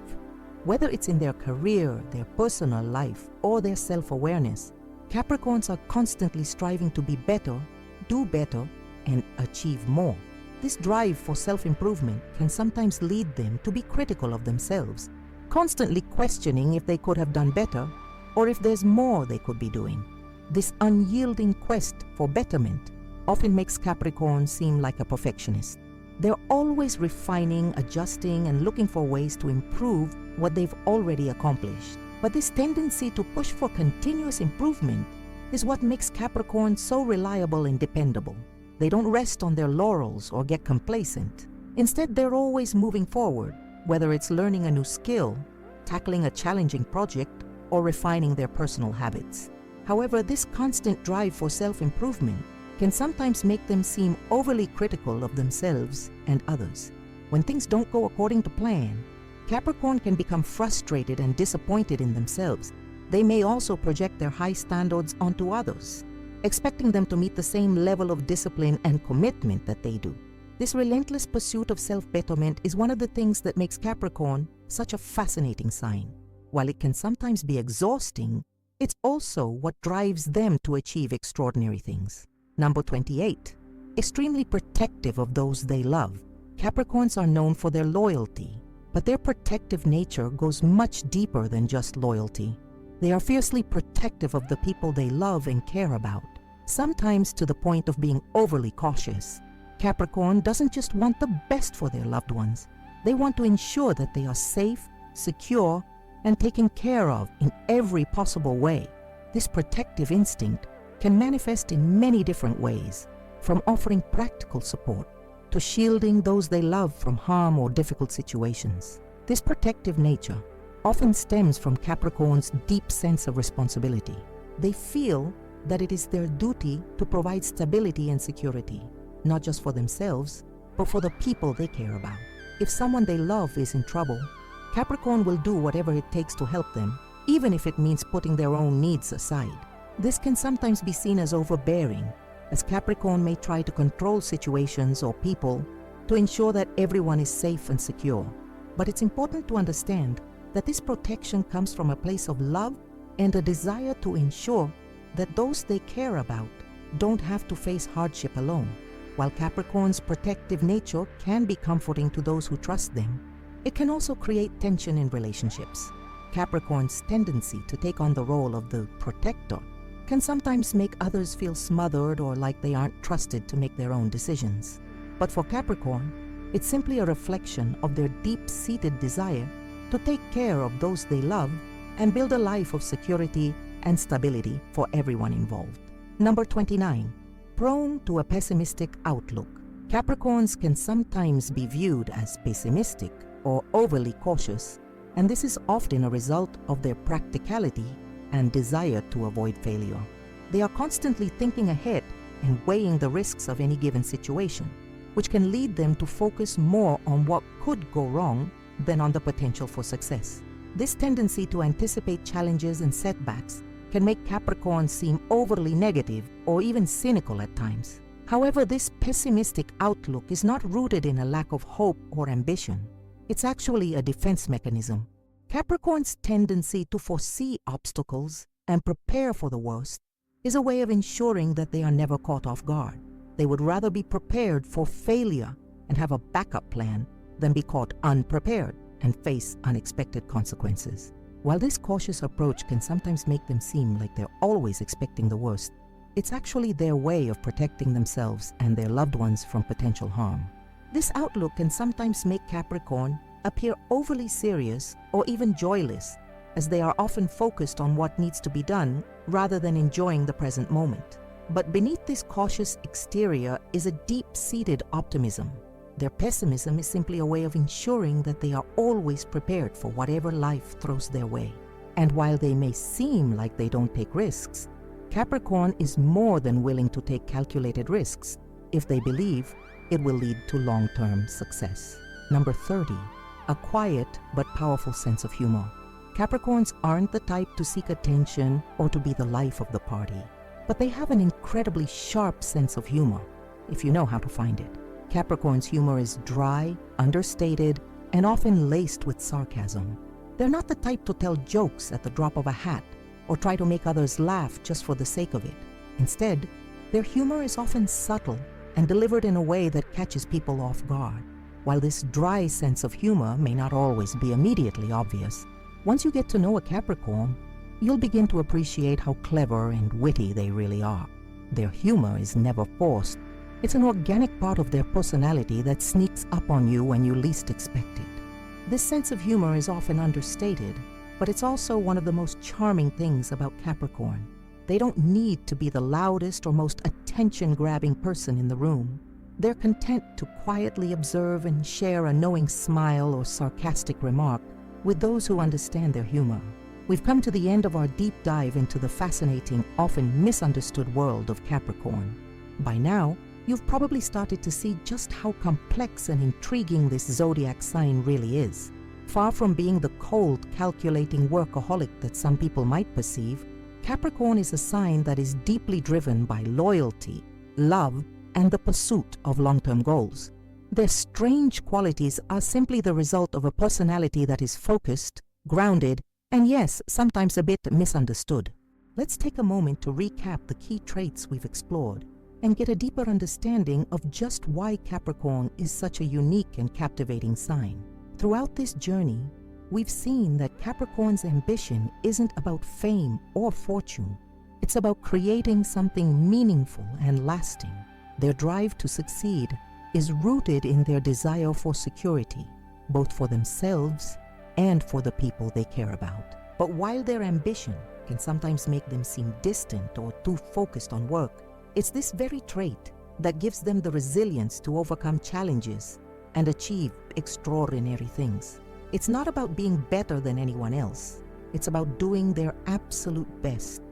Whether it's in their career, their personal life, or their self-awareness, Capricorns are constantly striving to be better, do better, and achieve more. This drive for self-improvement can sometimes lead them to be critical of themselves, constantly questioning if they could have done better or if there's more they could be doing. This unyielding quest for betterment often makes Capricorn seem like a perfectionist. They're always refining, adjusting, and looking for ways to improve what they've already accomplished. But this tendency to push for continuous improvement is what makes Capricorn so reliable and dependable. They don't rest on their laurels or get complacent. Instead, they're always moving forward, whether it's learning a new skill, tackling a challenging project, or refining their personal habits. However, this constant drive for self-improvement can sometimes make them seem overly critical of themselves and others. When things don't go according to plan, Capricorn can become frustrated and disappointed in themselves. They may also project their high standards onto others, expecting them to meet the same level of discipline and commitment that they do. This relentless pursuit of self-betterment is one of the things that makes Capricorn such a fascinating sign. While it can sometimes be exhausting, it's also what drives them to achieve extraordinary things. Number 28. Extremely protective of those they love. Capricorns are known for their loyalty, but their protective nature goes much deeper than just loyalty. They are fiercely protective of the people they love and care about, sometimes to the point of being overly cautious. Capricorn doesn't just want the best for their loved ones. They want to ensure that they are safe, secure, and taken care of in every possible way. This protective instinct can manifest in many different ways, from offering practical support to shielding those they love from harm or difficult situations. This protective nature often stems from Capricorn's deep sense of responsibility. They feel that it is their duty to provide stability and security, not just for themselves, but for the people they care about. If someone they love is in trouble, Capricorn will do whatever it takes to help them, even if it means putting their own needs aside. This can sometimes be seen as overbearing, as Capricorn may try to control situations or people to ensure that everyone is safe and secure. But it's important to understand that this protection comes from a place of love and a desire to ensure that those they care about don't have to face hardship alone. While Capricorn's protective nature can be comforting to those who trust them, it can also create tension in relationships. Capricorn's tendency to take on the role of the protector can sometimes make others feel smothered or like they aren't trusted to make their own decisions. But for Capricorn, it's simply a reflection of their deep-seated desire to take care of those they love and build a life of security and stability for everyone involved. Number 29. Prone to a pessimistic outlook. Capricorns can sometimes be viewed as pessimistic or overly cautious, and this is often a result of their practicality and desire to avoid failure. They are constantly thinking ahead and weighing the risks of any given situation, which can lead them to focus more on what could go wrong than on the potential for success. This tendency to anticipate challenges and setbacks can make Capricorn seem overly negative or even cynical at times. However, this pessimistic outlook is not rooted in a lack of hope or ambition. It's actually a defense mechanism. Capricorn's tendency to foresee obstacles and prepare for the worst is a way of ensuring that they are never caught off guard. They would rather be prepared for failure and have a backup plan than be caught unprepared and face unexpected consequences. While this cautious approach can sometimes make them seem like they're always expecting the worst, it's actually their way of protecting themselves and their loved ones from potential harm. This outlook can sometimes make Capricorn appear overly serious or even joyless, as they are often focused on what needs to be done rather than enjoying the present moment. But beneath this cautious exterior is a deep-seated optimism. Their pessimism is simply a way of ensuring that they are always prepared for whatever life throws their way. And while they may seem like they don't take risks, Capricorn is more than willing to take calculated risks if they believe it will lead to long-term success. Number 30. A quiet but powerful sense of humor. Capricorns aren't the type to seek attention or to be the life of the party, but they have an incredibly sharp sense of humor, if you know how to find it. Capricorn's humor is dry, understated, and often laced with sarcasm. They're not the type to tell jokes at the drop of a hat or try to make others laugh just for the sake of it. Instead, their humor is often subtle and delivered in a way that catches people off guard. While this dry sense of humor may not always be immediately obvious, once you get to know a Capricorn, you'll begin to appreciate how clever and witty they really are. Their humor is never forced. It's an organic part of their personality that sneaks up on you when you least expect it. This sense of humor is often understated, but it's also one of the most charming things about Capricorn. They don't need to be the loudest or most attention-grabbing person in the room. They're content to quietly observe and share a knowing smile or sarcastic remark with those who understand their humor. We've come to the end of our deep dive into the fascinating, often misunderstood world of Capricorn. By now, you've probably started to see just how complex and intriguing this zodiac sign really is. Far from being the cold, calculating workaholic that some people might perceive, Capricorn is a sign that is deeply driven by loyalty, love, and the pursuit of long-term goals. Their strange qualities are simply the result of a personality that is focused, grounded, and yes, sometimes a bit misunderstood. Let's take a moment to recap the key traits we've explored and get a deeper understanding of just why Capricorn is such a unique and captivating sign. Throughout this journey, we've seen that Capricorn's ambition isn't about fame or fortune. It's about creating something meaningful and lasting. Their drive to succeed is rooted in their desire for security, both for themselves and for the people they care about. But while their ambition can sometimes make them seem distant or too focused on work, it's this very trait that gives them the resilience to overcome challenges and achieve extraordinary things. It's not about being better than anyone else. It's about doing their absolute best,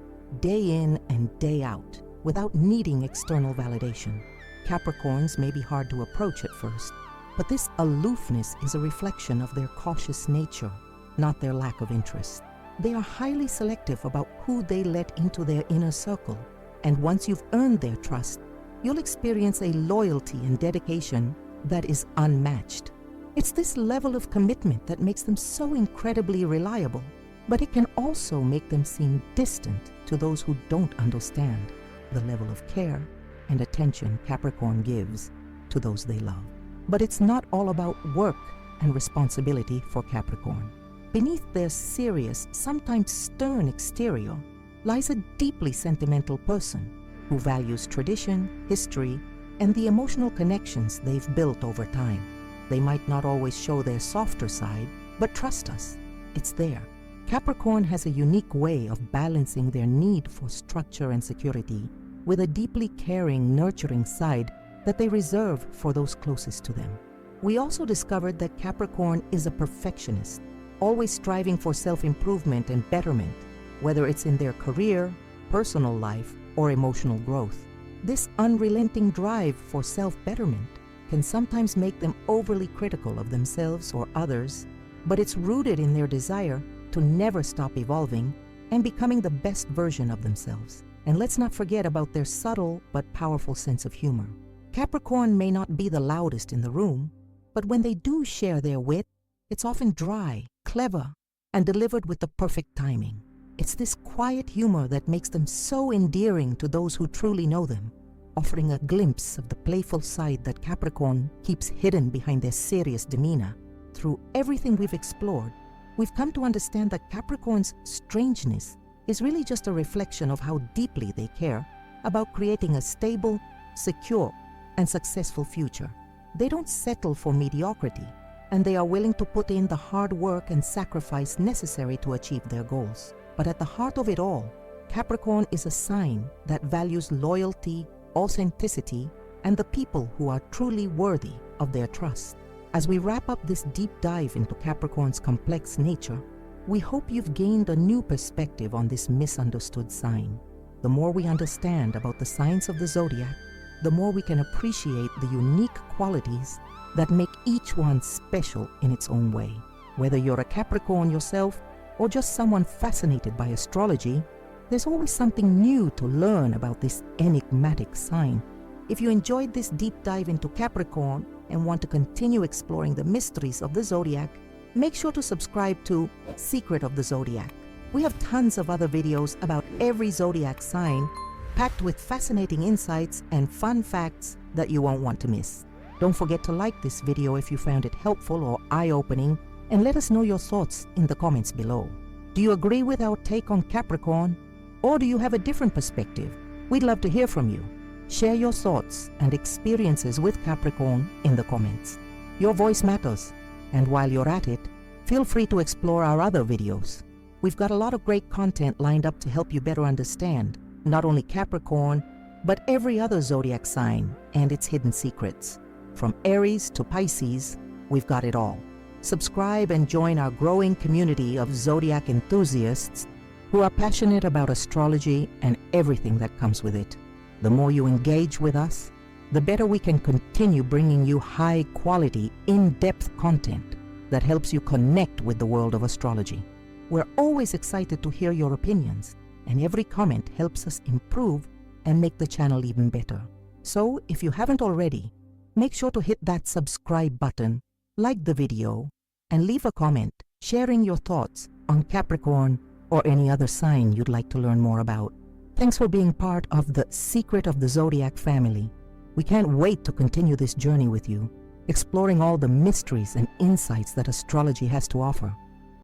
day in and day out, without needing external validation. Capricorns may be hard to approach at first, but this aloofness is a reflection of their cautious nature, not their lack of interest. They are highly selective about who they let into their inner circle, and once you've earned their trust, you'll experience a loyalty and dedication that is unmatched. It's this level of commitment that makes them so incredibly reliable, but it can also make them seem distant to those who don't understand the level of care and attention Capricorn gives to those they love. But it's not all about work and responsibility for Capricorn. Beneath their serious, sometimes stern exterior lies a deeply sentimental person who values tradition, history, and the emotional connections they've built over time. They might not always show their softer side, but trust us, it's there. Capricorn has a unique way of balancing their need for structure and security with a deeply caring, nurturing side that they reserve for those closest to them. We also discovered that Capricorn is a perfectionist, always striving for self-improvement and betterment, whether it's in their career, personal life, or emotional growth. This unrelenting drive for self-betterment can sometimes make them overly critical of themselves or others, but it's rooted in their desire to never stop evolving and becoming the best version of themselves. And let's not forget about their subtle but powerful sense of humor. Capricorn may not be the loudest in the room, but when they do share their wit, it's often dry, clever, and delivered with the perfect timing. It's this quiet humor that makes them so endearing to those who truly know them, offering a glimpse of the playful side that Capricorn keeps hidden behind their serious demeanor. Through everything we've explored, we've come to understand that Capricorn's strangeness is really just a reflection of how deeply they care about creating a stable, secure, and successful future. They don't settle for mediocrity, and they are willing to put in the hard work and sacrifice necessary to achieve their goals. But at the heart of it all, Capricorn is a sign that values loyalty, authenticity, and the people who are truly worthy of their trust. As we wrap up this deep dive into Capricorn's complex nature, we hope you've gained a new perspective on this misunderstood sign. The more we understand about the signs of the zodiac, the more we can appreciate the unique qualities that make each one special in its own way. Whether you're a Capricorn yourself or just someone fascinated by astrology, there's always something new to learn about this enigmatic sign. If you enjoyed this deep dive into Capricorn and want to continue exploring the mysteries of the zodiac, make sure to subscribe to Secret of the Zodiac. We have tons of other videos about every zodiac sign, packed with fascinating insights and fun facts that you won't want to miss. Don't forget to like this video if you found it helpful or eye-opening, and let us know your thoughts in the comments below. Do you agree with our take on Capricorn, or do you have a different perspective? We'd love to hear from you. Share your thoughts and experiences with Capricorn in the comments. Your voice matters, and while you're at it, feel free to explore our other videos. We've got a lot of great content lined up to help you better understand not only Capricorn, but every other zodiac sign and its hidden secrets. From Aries to Pisces, we've got it all. Subscribe and join our growing community of zodiac enthusiasts who are passionate about astrology and everything that comes with it. The more you engage with us, the better we can continue bringing you high-quality, in-depth content that helps you connect with the world of astrology. We're always excited to hear your opinions, and every comment helps us improve and make the channel even better. So, if you haven't already, make sure to hit that subscribe button, like the video, and leave a comment sharing your thoughts on Capricorn or any other sign you'd like to learn more about. Thanks for being part of the Secret of the Zodiac family. We can't wait to continue this journey with you, exploring all the mysteries and insights that astrology has to offer.